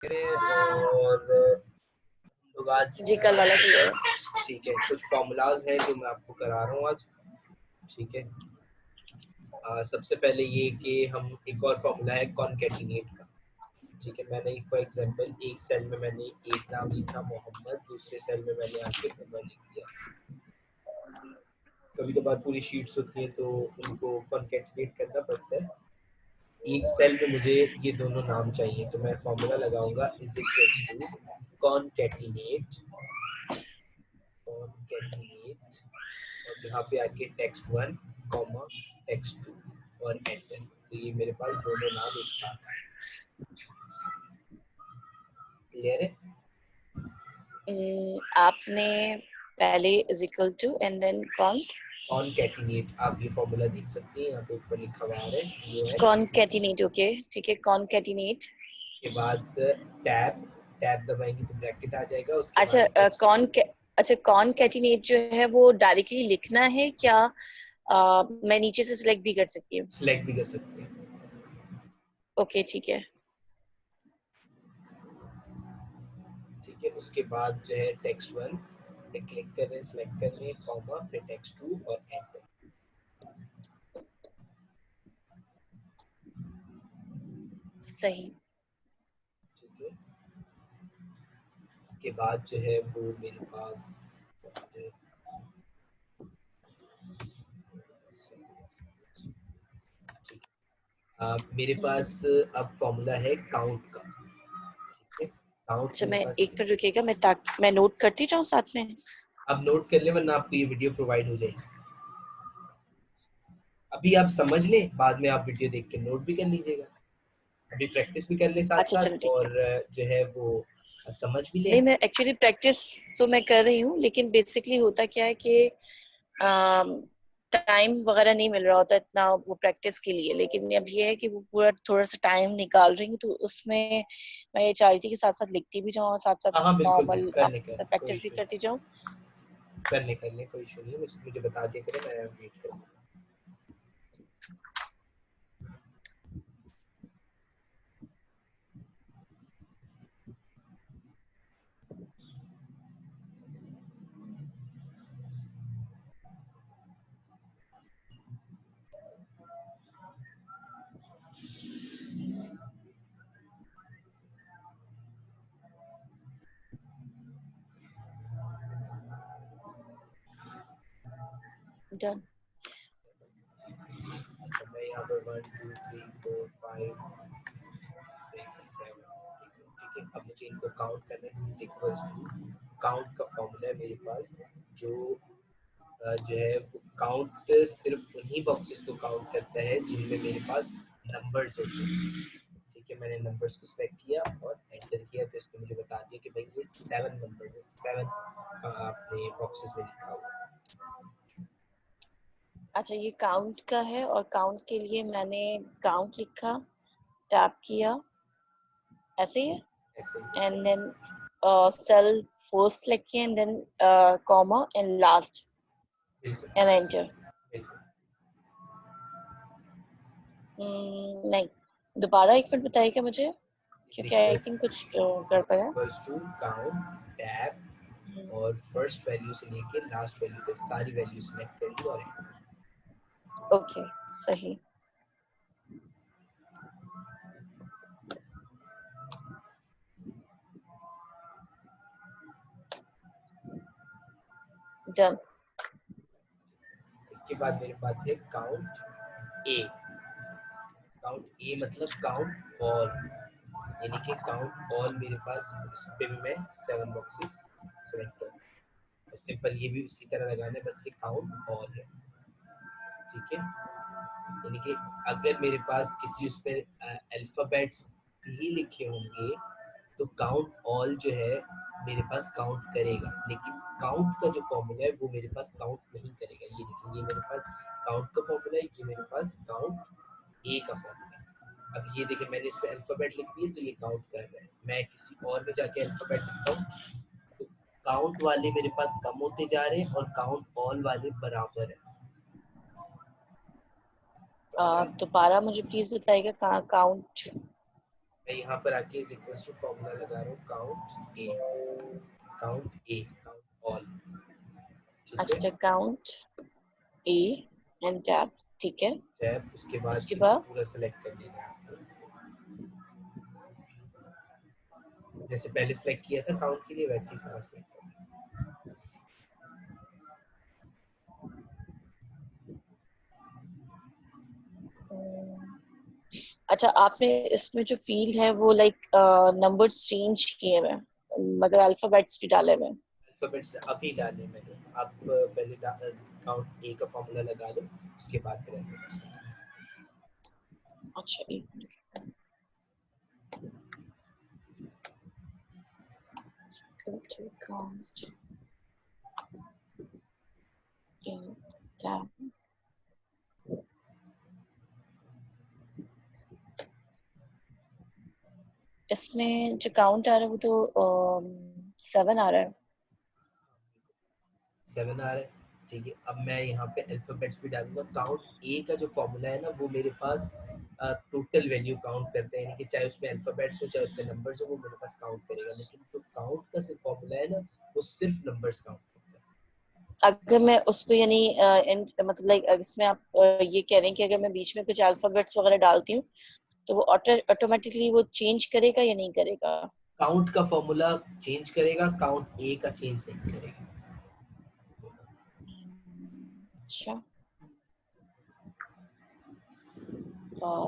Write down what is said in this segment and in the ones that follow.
और आज जी कल वाला क्लियर है। ठीक है, कुछ फॉर्मूलाज हैं जो मैं आपको करा रहा हूँ आज। ठीक है, सबसे पहले ये कि हम एक और फॉर्मूला है कॉनकैटिनेट का। ठीक है, मैंने फॉर एग्जांपल एक सेल में मैंने एक नाम लिखा मोहम्मद, दूसरे सेल में मैंने आके उमर लिख दिया। कभी कभार पूरी शीट्स होती हैं तो उनको कॉनकैटिनेट करना पड़ता है। एक सेल में मुझे ये दोनों नाम चाहिए, तो मैं फॉर्मूला लगाऊंगा इज इक्वल्स टू कॉनकैटिनेट और यहाँ पे आके टेक्स्ट 1 कॉमा टेक्स्ट 2 और एंटर। तो ये मेरे पास दोनों नाम एक साथ हैं। क्लियर है? आपने पहले is equal to and then concatenate, आप ये फॉर्मूला देख सकते हैं, यहाँ पे ऊपर लिखा हुआ है CON। कॉनकैटिनेट, ओके ठीक है, कॉनकैटिनेट के बाद टैब टैब दबाएंगे तो ब्रैकेट आ जाएगा, उसके अच्छा बाद अच्छा कॉनकैटिनेट जो है वो डायरेक्टली लिखना है क्या? मैं नीचे से सिलेक्ट भी कर सकती हूँ? सिलेक्ट भी कर सकते हैं। ओके ठीक है। ठीक है, उसके बाद जो है टेक्स्ट 1 पे क्लिक करें, सिलेक्ट कर लें, कॉमा फिर टेक्स्ट 2 और एंटर। सही। ठीक है, इसके बाद जो है वो मेरे पास मेरे पास अब फॉर्मूला है काउंट का। ठीक है, काउंट अच्छा मेरे मैं पास एक मिनट रुकिएगा, मैं नोट करती जाऊँ साथ में। अब नोट कर ले, वरना आपको ये वीडियो प्रोवाइड हो जाएगी। अभी आप समझ लें, बाद में आप वीडियो देख के नोट भी कर लीजिएगा। अभी प्रैक्टिस भी कर ले साथ अच्छा चलो साथ, ठीक और है। जो है वो समझ भी नहीं लें। मैं एक्चुअली प्रैक्टिस तो मैं कर रही हूँ, लेकिन बेसिकली होता क्या है कि टाइम वगैरह नहीं मिल रहा होता इतना वो प्रैक्टिस के लिए, लेकिन अब ये है कि वो पूरा थोड़ा सा टाइम निकाल रही हूँ, तो उसमें मैं ये चाह रही थी कि साथ साथ लिखती भी जाऊँ और साथ साथ हाँ हाँ, बिल्कुल नॉर्मल कर ले, आपके साथ कोई प्रैक्टिस भी इशू नहीं, करती जाऊँ। कर ले कोई इशू नहीं है। मुझे बता दिया करें, मैं वेट कर लूँगा। डन। तो मैं यहाँ पर 1 2 3 4 5 6 7, ठीक है। अब मुझे इनको काउंट करना है। इज इक्वल्स टू काउंट का फॉर्मूला है मेरे पास, जो जो है वो काउंट सिर्फ उन्हीं बॉक्सेस को काउंट करता है जिनमें मेरे पास नंबर्स होते हैं। ठीक है, मैंने नंबर्स को सिलेक्ट किया और एंटर किया, तो इसने मुझे बता दिया कि भाई ये 7 नंबर है, 7 आपने बॉक्सेस में लिखा हुआ है। अच्छा ये काउंट का है, और काउंट के लिए मैंने काउंट लिखा, टैप किया, ऐसे ही है, ऐसे ही and then cell first select किया and then comma and last बिल्कुल एंड एंटर। बिल्कुल। नहीं, दोबारा एक मिनट बताइएगा मुझे, इज क्योंकि आई थिंक कुछ गड़बड़ है। इक्वल्स टू काउंट टैब और फर्स्ट वैल्यू से लेके लास्ट वैल्यू तक सारी वैल्यू सिलेक्ट कर ली और एंटर। ओके सही। डन। इसके बाद मेरे पास है काउंट ए। काउंट ए मतलब काउंट ऑल, यानी कि काउंट ऑल मेरे पास, इस पे भी मैं 7 बॉक्सेस सेलेक्ट कर, और सिंपल ये भी उसी तरह लगाना है, बस ये काउंट ऑल है। ठीक है, यानी कि अगर मेरे पास किसी उस पर अल्फाबेट्स भी लिखे होंगे तो काउंट ऑल जो है मेरे पास काउंट करेगा, लेकिन काउंट का जो फॉर्मूला है वो मेरे पास काउंट नहीं करेगा। ये देखिए, ये मेरे पास काउंट का फॉर्मूला है, ये मेरे पास काउंट ए का फॉर्मूला है। अब ये देखिए, मैंने इस पे अल्फाबेट लिख दिए तो ये काउंट कर रहा है। मैं किसी और में जाके अल्फाबेट लिखता हूँ तो काउंट वाले मेरे पास कम होते जा रहे हैं और काउंट ऑल वाले बराबर है। दोबारा मुझे प्लीज बताइएगा काउंट। मैं यहाँ पर आके इज इक्वल्स टू फॉर्मूला लगा रहा हूँ काउंट ए काउंट ऑल, ठीक है। अच्छा, काउंट ए एंड टैब, ठीक है। टैब, उसके बाद उसके ये बाद पूरा सेलेक्ट कर लेना है आपको, जैसे पहले सेलेक्ट किया था काउंट के लिए वैसे ही सारा सेलेक्ट कर लेना। अच्छा, आपने इसमें जो फील्ड है वो लाइक नंबर्स चेंज किए हुए हैं, मगर अल्फाबेट्स भी डाले हुए हैं। अल्फाबेट्स अभी डाले मैंने, आप पहले काउंट ए का फॉर्मूला लगा लो, उसके बाद फिर अल्फाबेट्स। अच्छा, एक मिनट। काउंट ए टैब, इसमें जो काउंट आ रहा है वो तो 7 आ रहा है। 7 आ रहा है, ठीक है। अब मैं यहाँ पे अल्फाबेट्स भी डालूंगा। काउंट ए का जो फॉर्मूला है ना, वो मेरे पास टोटल वैल्यू काउंट करते हैं, यानी कि चाहे उसमें अल्फाबेट्स हो चाहे उसमें नंबर्स हो, वो मेरे पास काउंट करेगा। लेकिन जो काउंट का सिर्फ फॉर्मूला है ना, वो सिर्फ नंबर्स काउंट करता है। अगर मैं उसको यानी मतलब लाइक इसमें आप ये कह रहे हैं कि अगर मैं बीच में कुछ अल्फाबेट्स वगैरह डालती हूँ तो वो ऑटोमेटिकली वो चेंज करेगा या नहीं करेगा? काउंट का फॉर्मूला चेंज करेगा, काउंट ए का चेंज नहीं करेगा। अच्छा,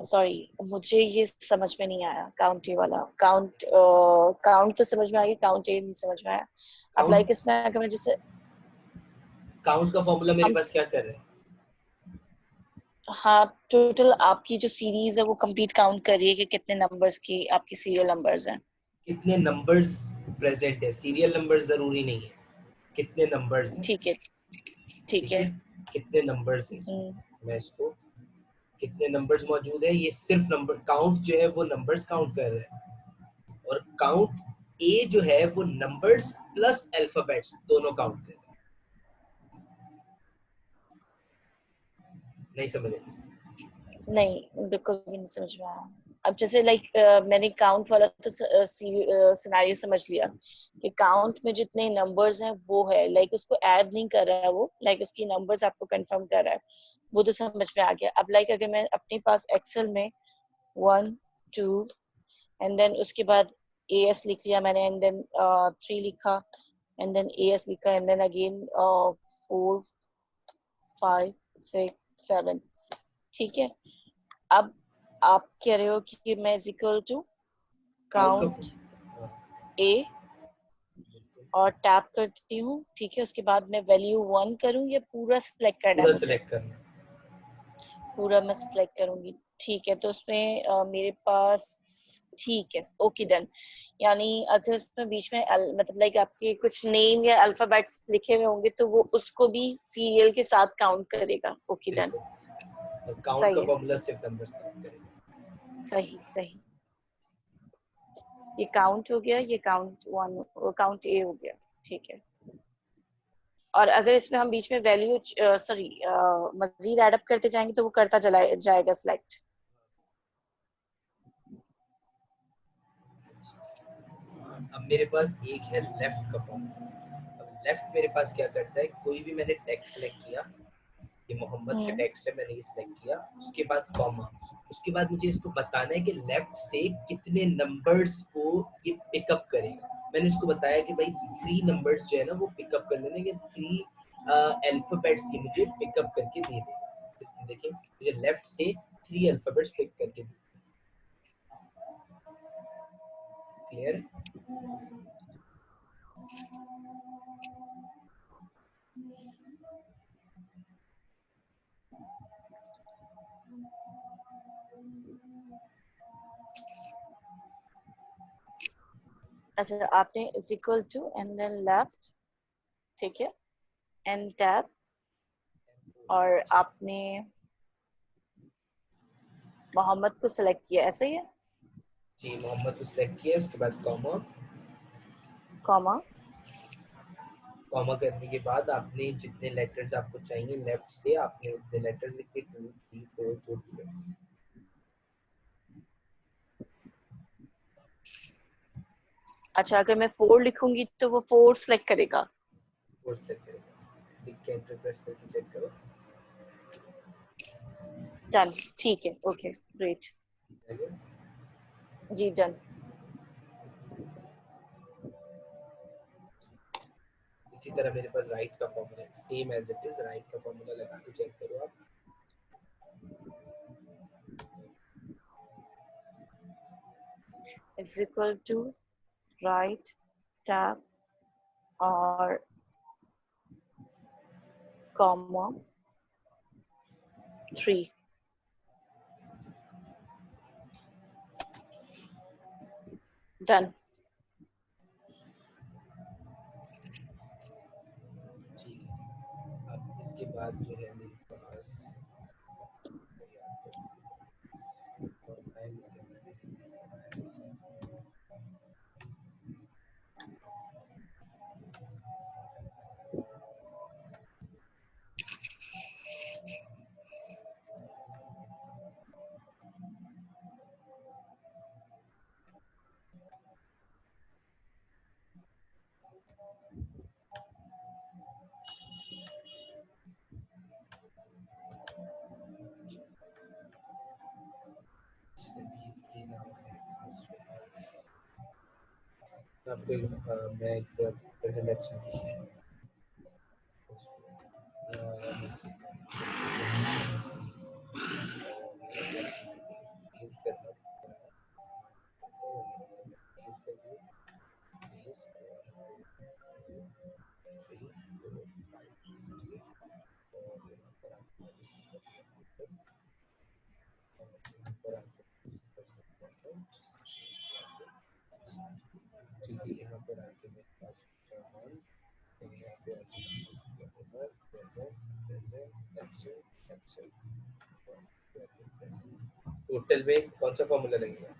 सॉरी, मुझे ये समझ में नहीं आया काउंट ए वाला। काउंट तो समझ में आ गया, काउंट ए नहीं समझ में आया। अब काउंट लाइक इसमें अगर मैं जैसे काउंट का फॉर्मूला मेरे हम पास क्या कर रहे हैं? हाँ, टोटल आपकी जो सीरीज है वो कंप्लीट काउंट करिए कि कितने नंबर्स की आपकी सीरियल नंबर्स हैं। कितने नंबर्स प्रेजेंट है, सीरियल नंबर जरूरी नहीं है, कितने नंबर्स हैं, ठीक है, ठीक ठीक है। है। कितने नंबर्स हैं इसमें, हम्म, मैं इसको कितने नंबर्स मौजूद है, ये सिर्फ नंबर काउंट जो है वो नंबर्स काउंट कर रहा है, और काउंट ए जो है वो नंबर्स प्लस अल्फाबेट्स दोनों काउंट कर रहा है। नहीं समझ रहे? नहीं, बिल्कुल भी नहीं समझ में आया। अब जैसे लाइक मैंने काउंट वाला तो सिनेरियो समझ लिया कि काउंट में जितने नंबर्स हैं वो है, लाइक उसको ऐड नहीं कर रहा है वो, लाइक उसकी नंबर्स आपको कंफर्म कर रहा है, वो तो समझ में आ गया। अब लाइक अगर मैं अपने पास एक्सेल में 1 2 एंड देन उसके बाद AS लिख लिया मैंने, एंड देन 3 लिखा, एंड देन AS लिखा, एंड देन अगेन 4 5 6 7, ठीक है। अब आप कह रहे हो कि मैं इज इक्वल टू काउंट का काउंट ए और टैप करती हूँ, ठीक है। उसके बाद मैं वैल्यू 1 करूँ या पूरा सिलेक्ट करना है पूरा मुझे? सिलेक्ट करना, पूरा मैं सिलेक्ट करूंगी, ठीक है। तो उसमें मेरे पास, ठीक है, ओके डन। यानी अगर उसमें बीच में मतलब लाइक आपके कुछ नेम या अल्फाबेट्स लिखे हुए होंगे तो वो उसको भी सीरियल के साथ काउंट करेगा। ओके डन, बिल्कुल। काउंट का सही है, फॉर्मूला सिर्फ नंबर्स काउंट करेगा। सही सही। ये काउंट हो गया, ये काउंट 1, काउंट ए हो गया, ठीक है। और अगर इसमें हम बीच में वैल्यू सॉरी मजीद एडअप करते जाएंगे तो वो करता चला जाएगा सिलेक्ट। अब मेरे पास एक है लेफ्ट का फॉर्मूला। अब लेफ्ट मेरे पास क्या करता है, कोई भी मैंने टेक्स्ट सेलेक्ट किया, ये मोहम्मद का टेक्स्ट है, मैंने ये सिलेक्ट किया, उसके बाद कॉमा, उसके बाद मुझे इसको बताना है कि लेफ्ट से कितने नंबर्स को ये पिकअप करेगा। मैंने इसको बताया कि भाई 3 नंबर्स जो है ना वो पिकअप कर लेने के, 3 अल्फाबेट्स ये मुझे पिकअप करके दे देगा। इसमें देखिए मुझे लेफ्ट से 3 अल्फाबेट्स पिक करके दे, क्लियर है? अच्छा, आपने is equal to and then left, ठीक है, एंड टैब, और आपने मोहम्मद को सिलेक्ट किया, ऐसा ही है? जी, मोहम्मद को सिलेक्ट किया, उसके बाद कॉमा, कॉमा, कॉमा करने के बाद आपने जितने लेटर्स आपको चाहिए लेफ्ट से आपने उतने लेटर्स लिख के 2 3 4 जो भी है। अच्छा, अगर मैं 4 लिखूंगी तो वो 4 सिलेक्ट करेगा। 4 सेलेक्ट करेगा। ठीक है, एंटर प्रेस करके चेक करो। डन, ठीक है, ओके ग्रेट। जी डन। इसी तरह मेरे पास राइट का formula same as it is, right का फॉर्मूला लगा के चेक करो आप। Is equal to right tab और कॉमा 3। डन। ठीक है, अब इसके बाद जो है मेरे पास इसके अलावा आपको मैं एक प्रेजेंटेशन की शीट यूज करना यूज करके यूज ठीक है, यहाँ पर आके मेरे पास सामान तो यहाँ पे टोटल में कौन सा फॉर्मूला लगेगा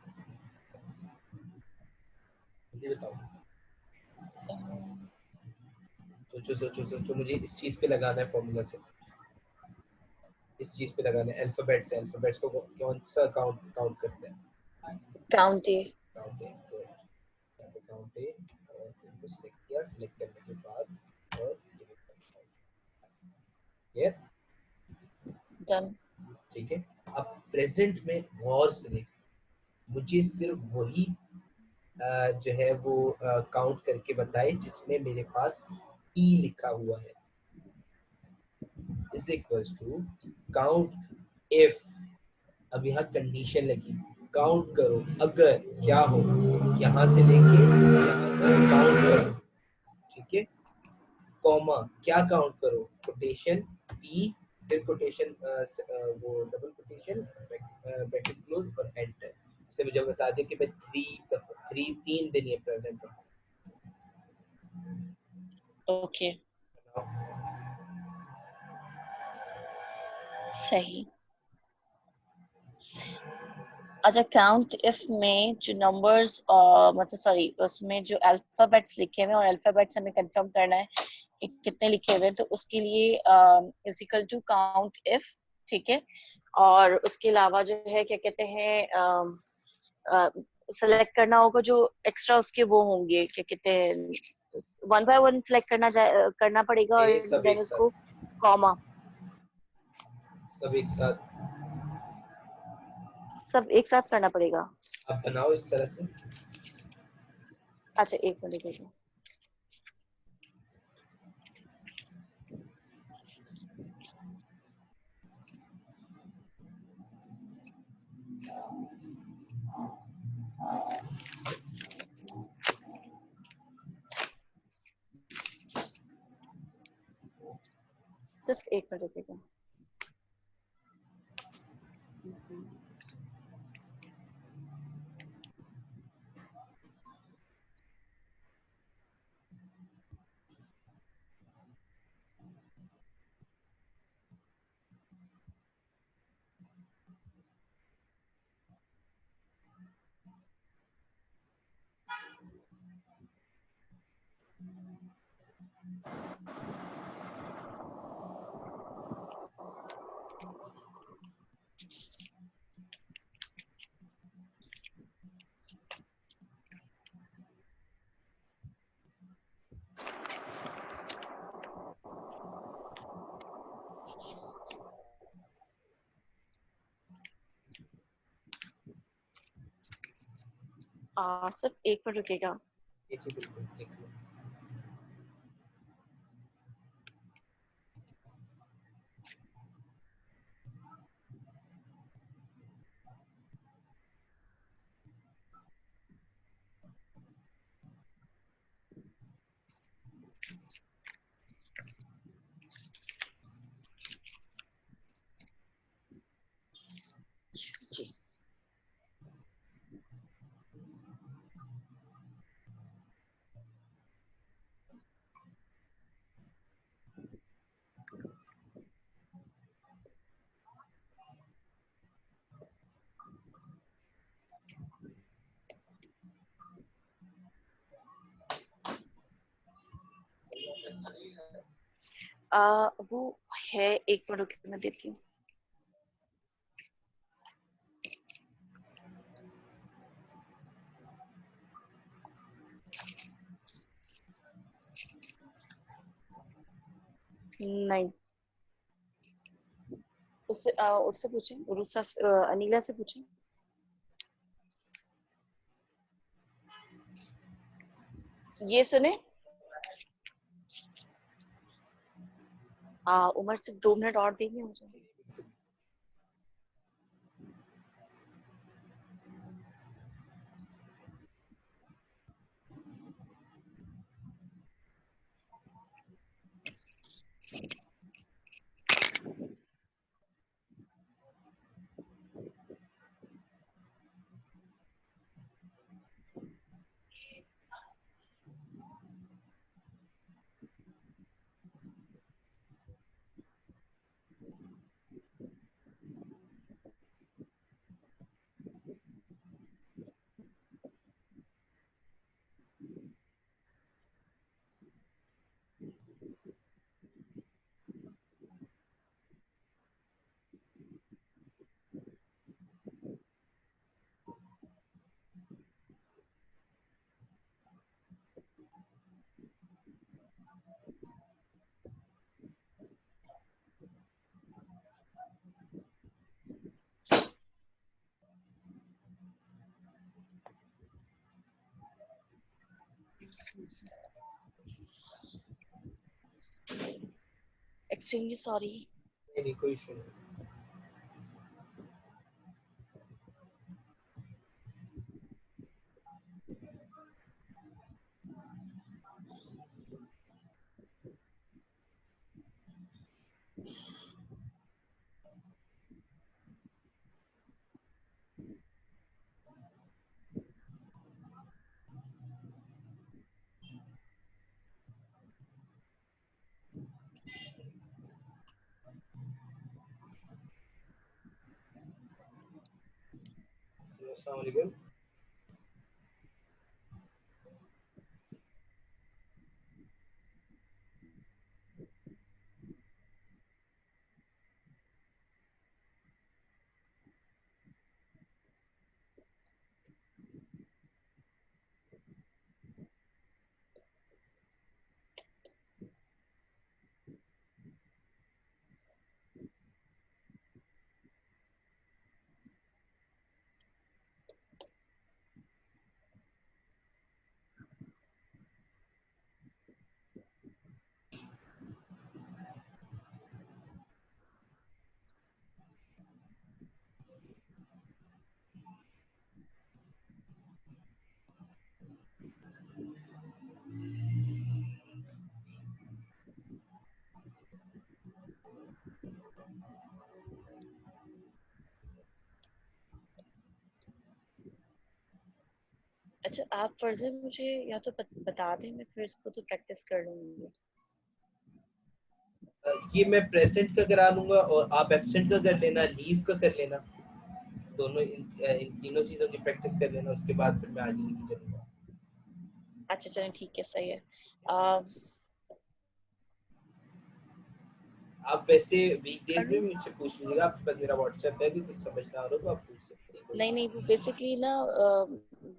ये बताओ। सोचो सोचो सोचो, मुझे इस चीज पे लगाना है फॉर्मूला से, इस चीज पे लगाना है अल्फाबेट से। अल्फाबेट्स को कौन सा काउंट काउंट करते हैं? काउंट ए। काउंट ए। तो यहाँ पे काउंट ए और इनको सिलेक्ट किया, सिलेक्ट करने के बाद और ये डन। ठीक है। अब प्रेजेंट में गौर से देख, मुझे सिर्फ वही जो है वो काउंट करके बताए जिसमें मेरे पास पी लिखा हुआ है, is equals to count if. अब यहाँ कंडीशन लगी, काउंट करो अगर क्या हो, यहाँ से लेके यहाँ तक काउंट करो, ठीक है। कॉमा क्या काउंट करो, कोटेशन पी, फिर कोटेशन वो डबल कोटेशन ब्रैकेट क्लोज और एंटर। इससे मुझे बता दिया कि मैं 3 दिन ये प्रेजेंट रहा। ओके सही। अच्छा, काउंट इफ में जो नंबर्स मतलब सॉरी उसमें जो अल्फाबेट्स लिखे हुए हैं और अल्फाबेट्स हमें कंफर्म करना है कि कितने लिखे हुए हैं, तो उसके लिए is equal to count if, ठीक है। और उसके अलावा जो है क्या कहते हैं, सेलेक्ट करना होगा जो एक्स्ट्रा उसके वो होंगे, क्या कहते हैं, 1 बाय 1 सेलेक्ट करना पड़ेगा और ये सब देन एक उसको साथ, कॉमा सब एक साथ सब एक साथ करना पड़ेगा। आप बनाओ इस तरह से। अच्छा एक मिनट देखो। सिर्फ एक मिनट रुकिएगा। सिर्फ एक मिनट रुकेगा। ये जी बिल्कुल लिख लो। जी। वो है, एक मिनट रुकिए, मैं देती हूँ। नहीं, उससे पूछें, रुसा अनीला से पूछें। ये सुने, उमर से 2 मिनट और देंगे मुझे? Extremely sorry. नहीं कोई इशू नहीं। अस्सलाम वालेकुम। अच्छा, आप फर्दर मुझे या तो बता दें, मैं फिर इसको तो प्रैक्टिस कर लूंगी। ये मैं प्रेजेंट का करा लूंगा और आप एब्सेंट का कर लेना, लीव का कर लेना। दोनों इन तीनों चीजों की प्रैक्टिस कर लेना, उसके बाद फिर मैं आगे लेके चलूंगा। अच्छा चलें, ठीक है, सही है। आप वैसे वीकडेज कर में लूं? मुझसे पूछ लीजिएगा, आपके पास मेरा व्हाट्सएप है, कि कुछ समझ ना आ रहा हो तो आप पूछ सकते हैं, कोई नहीं इशू नहीं, वो बेसिकली ना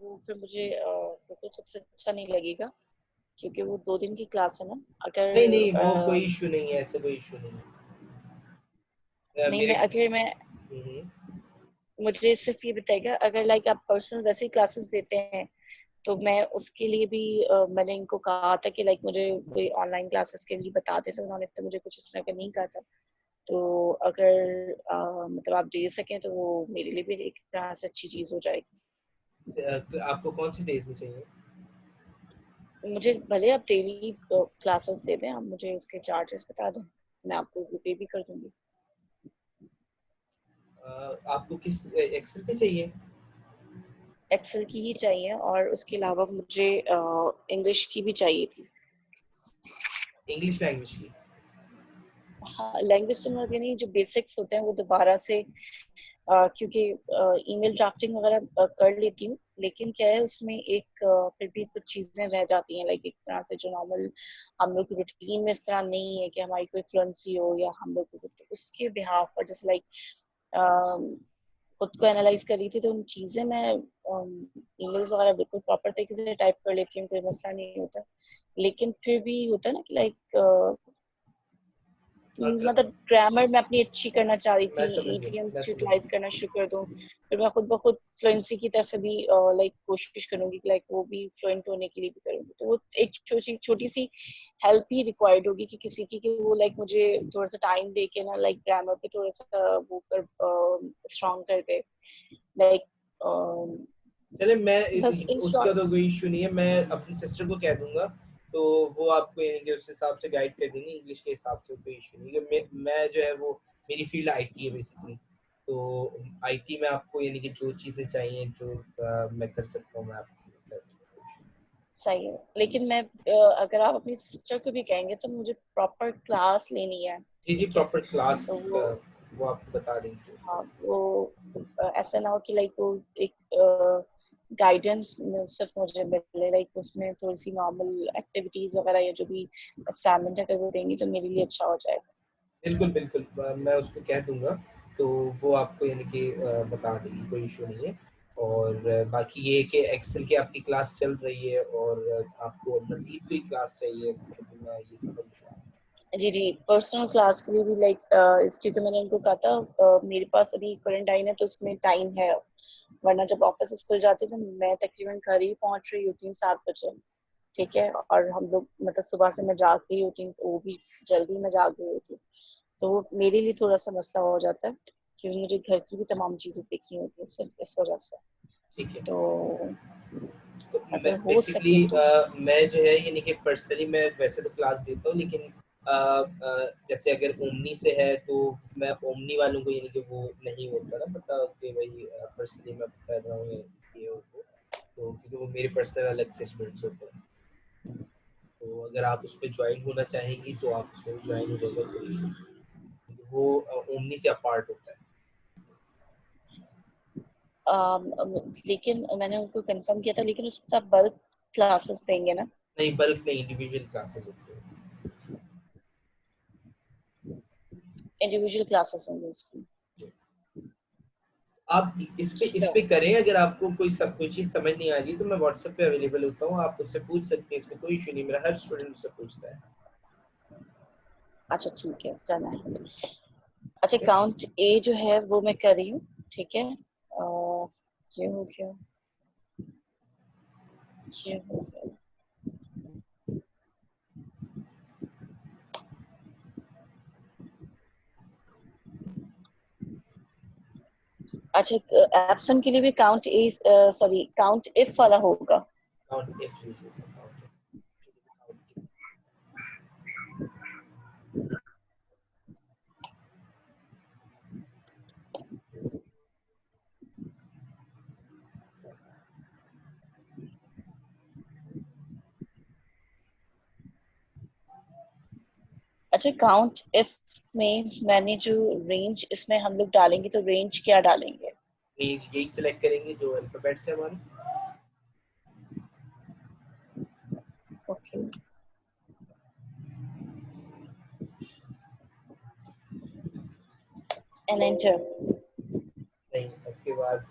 वो फिर मुझे बिल्कुल सबसे अच्छा नहीं लगेगा, क्योंकि वो 2 दिन की क्लास है ना। नहीं। अगर नहीं वो कोई इशू नहीं है, ऐसा कोई इशू नहीं है। नहीं, मेरे मैं अगर मैं हम्म, मुझे सिर्फ ये बताइएगा, अगर लाइक आप पर्सनल वैसे क्लासेस देते हैं तो मैं उसके लिए भी मैंने इनको कहा था कि लाइक मुझे कोई ऑनलाइन क्लासेस के लिए बता दें, तो उन्होंने तो मुझे कुछ इस तरह का नहीं कहा था। तो अगर मतलब आप दे सकें तो वो मेरे लिए भी एक तरह से अच्छी चीज हो जाएगी। आपको कौन सी डेज में चाहिए? मुझे भले आप डेली क्लासेस दे दें, आप मुझे उसके चार्जेस बता दें, मैं आपको वो पे भी कर दूंगी। आपको किस एक्सेल पे चाहिए? एक्सेल की ही चाहिए और उसके अलावा मुझे इंग्लिश की भी चाहिए थी। इंग्लिश लैंग्वेज की? हाँ, लैंग्वेज तो मुझे नहीं, जो बेसिक्स होते हैं वो दोबारा से क्योंकि ईमेल ड्राफ्टिंग वगैरह कर लेती हूँ, लेकिन क्या है उसमें एक फिर भी कुछ चीजें रह जाती हैं, लाइक एक तरह से जो नॉर्मल हम लोग की रूटीन में इस तरह नहीं है कि हमारी कोई फ्लुएंसी हो या हम लोग को, तो उसके बिहाफ पर जैसे लाइक खुद को एनालाइज कर रही थी, तो उन चीजें मैं ईमेल्स वगैरह बिल्कुल प्रॉपर तरीके से टाइप कर लेती हूँ, कोई मसला नहीं होता। लेकिन फिर भी होता है ना कि लाइक अगर मतलब ग्रामर मैं अपनी अच्छी करना चाह रही थी, मैं समझ गया, ईडीएम मैं समझ यूटिलाइज करना शुरू कर दूं, फिर मैं खुद ब खुद फ्लुएंसी की तरफ भी लाइक कोशिश करूंगी कि लाइक वो भी फ्लुएंट होने के लिए भी करूंगी, तो वो एक छोटी छोटी सी हेल्प ही रिक्वायर्ड होगी कि किसी की, कि वो लाइक मुझे थोड़ा सा टाइम दे के ना लाइक ग्रामर पे थोड़ा सा वो कर स्ट्रॉन्ग कर दे, लाइक चले, मैं बस इन उसका शॉर्ट। तो कोई इशू नहीं है, मैं अपनी सिस्टर को कह दूंगा, तो वो आपको यानी कि उस हिसाब से गाइड कर देंगे, इंग्लिश के हिसाब से कोई इशू नहीं है। मैं जो है वो, मेरी फील्ड आईटी है बेसिकली, तो आईटी में आपको यानी कि जो चीज़ें चाहिए, जो मैं कर सकता हूँ, मैं आपको सही है, लेकिन मैं अगर आप अपनी सिस्टर को भी कहेंगे तो मुझे प्रॉपर क्लास लेनी है, जी जी, ठीक है? प्रॉपर क्लास तो वो आपको बता देंगे। हाँ, वो ऐसा ना हो कि लाइक वो एक गाइडेंस सिर्फ मुझे मिले, लाइक उसमें थोड़ी सी नॉर्मल एक्टिविटीज वगैरह या जो भी असाइनमेंट अगर वो देंगी तो मेरे लिए अच्छा हो जाएगा। बिल्कुल बिल्कुल, मैं उसको कह दूंगा, तो वो आपको यानी कि बता देगी, कोई इशू नहीं है। और बाकी ये है कि एक्सेल की आपकी क्लास चल रही है, और आपको मजीद कोई क्लास चाहिए एक्सेल की, मैं ये समझ रहा हूँ। जी जी, पर्सनल क्लास के लिए भी लाइक क्योंकि मैंने उनको कहा था मेरे पास अभी क्वारंटाइन है तो उसमें टाइम है, वरना जब ऑफिस खुल जाते तो मैं तकरीबन घर ही पहुंच रही होती हूँ 7 बजे, ठीक है? और हम लोग मतलब सुबह से मैं जाग रही होती हूँ, वो भी जल्दी मैं जाग रही होती हूँ, तो वो मेरे लिए थोड़ा सा मसला हो जाता है क्योंकि मुझे घर की भी तमाम चीजें देखनी होती है सिर्फ इस वजह से। ठीक है, तो तो मैं अगर हो बेसिकली सके तो मैं जो है यानी कि पर्सनली मैं वैसे तो क्लास देता हूँ, लेकिन जैसे अगर ओमनी से है तो मैं ओमनी वालों को यानी कि वो नहीं होता ना पता कि भाई पर्सनली मैं कर रहा हूँ ये वो, तो क्योंकि वो मेरे पर्सनल अलग से स्टूडेंट्स होते हैं, तो अगर आप उसमें ज्वाइन होना चाहेंगी तो आप उसमें ज्वाइन हो जाएगा, कोई इशू नहीं। वो ओमनी से अपार्ट होता है। लेकिन मैंने उनको कंफर्म किया था, लेकिन उसमें आप बल्क क्लासेस देंगे ना? नहीं, बल्क नहीं, इंडिविजुअल क्लासेस होती है। इंडिविजुअल क्लासेस होंगी उसकी। आप इस पे करें, अगर आपको कोई चीज समझ नहीं आ रही तो मैं व्हाट्सएप पे अवेलेबल होता हूँ, आप मुझसे पूछ सकते हैं, इसमें कोई इशू नहीं, मेरा हर स्टूडेंट मुझसे पूछता है। अच्छा ठीक है, चला है। अच्छा, ठीक है, काउंट ए जो है वो मैं कर रही हूँ, ठीक है? ये हो गया, ये हो गया। अच्छा, एप्सन के लिए भी count A, sorry count if वाला होगा। काउंट इफ लीजिए, काउंट अच्छा, काउंट इफ में मैंने जो रेंज इसमें हम लोग डालेंगे तो रेंज क्या डालेंगे? रेंज यही सिलेक्ट करेंगे जो अल्फाबेट्स है हमारे। Okay, and enter. नहीं, उसके बाद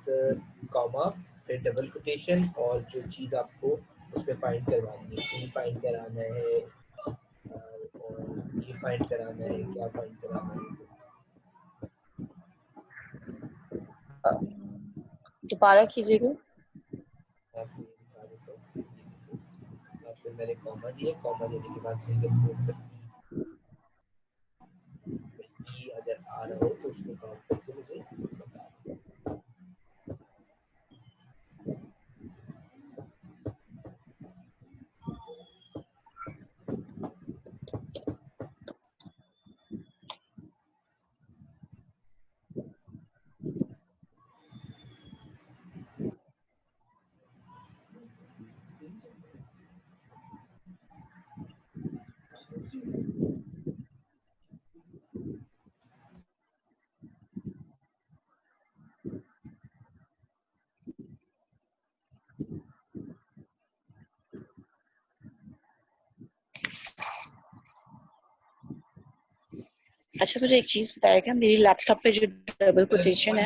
कॉमा, फिर डबल कोटेशन, और जो चीज़ आपको उसमें फाइंड करवानी है, ई फाइंड कराना है, और ये फाइंड कराना है, क्या फाइंड कराना है। दोबारा कीजिएगा। आपको ये दिखा देता हूँ, आपको मैंने कॉमा दिया, कॉमा देने के बाद सिंगल कोट पे ई अगर आ रहा हो तो उसको काउंट करके मुझे बता दो। अच्छा मुझे एक चीज बताएगा, मेरी लैपटॉप पे जो डबल कोटेशन है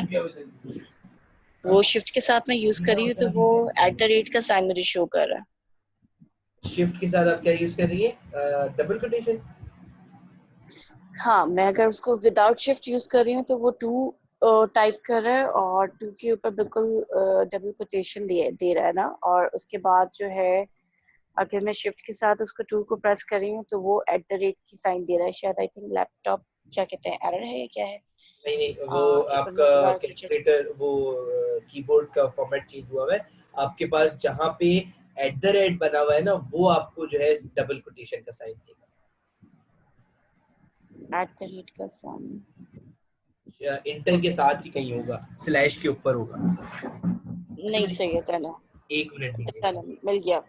वो शिफ्ट के साथ मैं यूज कर रही हूँ तो वो @ का साइन मुझे शो कर रहा है। शिफ्ट के साथ आप क्या यूज कर रही है? Double quotation. हाँ, मैं अगर उसको विदाउट शिफ्ट यूज कर रही हूँ तो वो 2 टाइप कर रहा है और 2 के ऊपर बिल्कुल डबल कोटेशन दे रहा है ना, और उसके बाद जो है अगर मैं शिफ्ट के साथ उसको 2 को प्रेस कर रही हूँ तो वो @ की साइन दे रहा है। शायद आई थिंक लैपटॉप क्या कहते हैं, एरर है या क्या है? नहीं नहीं, वो एक बार मैं आपका दोबारा से चेक। कैलकुलेटर, वो कीबोर्ड का फॉर्मेट चेंज हुआ है। आपके पास जहाँ पे @ बना हुआ है ना, वो आपको जो है डबल कोटेशन का साइन देगा। @ का साइन इंटर के ओके, साथ ही कहीं होगा, स्लैश के ऊपर होगा। अच्छा नहीं मुझे सही है, चलो 1 मिनट चलो दीजिए। मिल गया।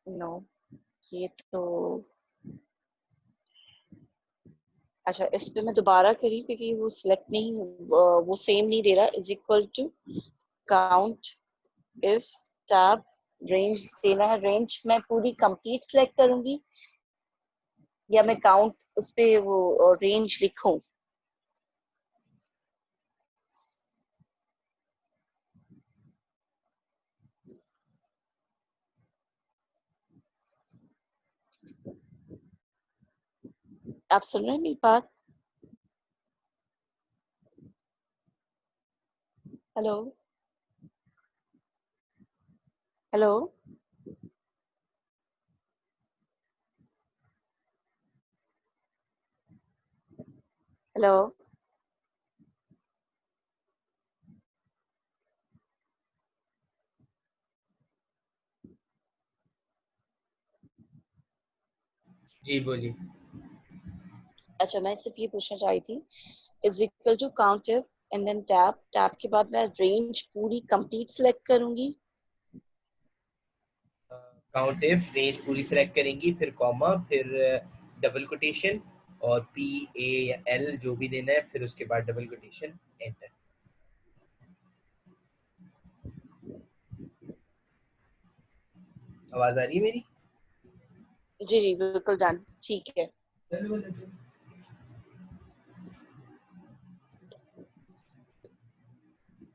नो, ये तो अच्छा, इस पे मैं दोबारा करी क्योंकि वो सिलेक्ट नहीं, वो सेम नहीं दे रहा। Is equal to count if tab range देना है। रेंज मैं पूरी कंप्लीट सिलेक्ट करूंगी या मैं काउंट उस पे वो रेंज लिखूं? आप सुन रहे हैं मेरी बात? Hello hello hello. जी बोलिए। अच्छा, मैं सिर्फ ये पूछना चाह रही थी, is equal to count if and then tab, tab के बाद मैं रेंज पूरी कंप्लीट सिलेक्ट करूंगी। काउंट इफ रेंज पूरी सिलेक्ट करेंगी, फिर कॉमा, फिर डबल कोटेशन और पी ए या एल जो भी देना है, फिर उसके बाद डबल कोटेशन, एंटर। आवाज आ रही है मेरी? जी जी बिल्कुल डन, ठीक है।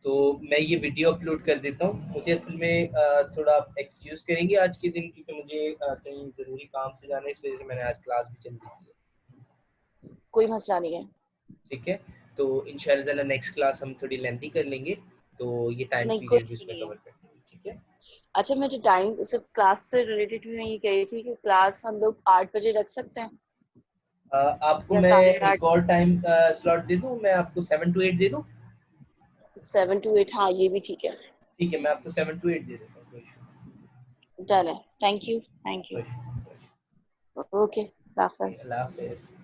तो मैं ये वीडियो अपलोड कर देता हूँ। मुझे असल में थोड़ा आप एक्सक्यूज करेंगे आज के दिन, क्योंकि मुझे कहीं ज़रूरी काम से जाना है, इस वजह से मैंने आज क्लास भी जल्दी की है। कोई मसला नहीं है। ठीक है, तो इंशाल्लाह नेक्स्ट क्लास हम थोड़ी लेंथी कर लेंगे, तो ये टाइम नहीं, कोई पीरियड भी इशू उसमें नहीं है। कवर कर देंगे। ठीक है। अच्छा, मैं जो टाइम सिर्फ क्लास से रिलेटेड मैं ये कह रही थी कि क्लास हम लोग 8 बजे रख सकते हैं आपको या मैं एक 8:30? और टाइम स्लॉट दे दूँ, मैं आपको 7 to 8 दे दूँ? 7 to 8, हाँ ये भी ठीक है। ठीक है, मैं आपको 7 to 8 दे देता हूँ, कोई इशू डन है, थैंक यू थैंक यू। नहीं। ओके, अल्लाह हाफिज़।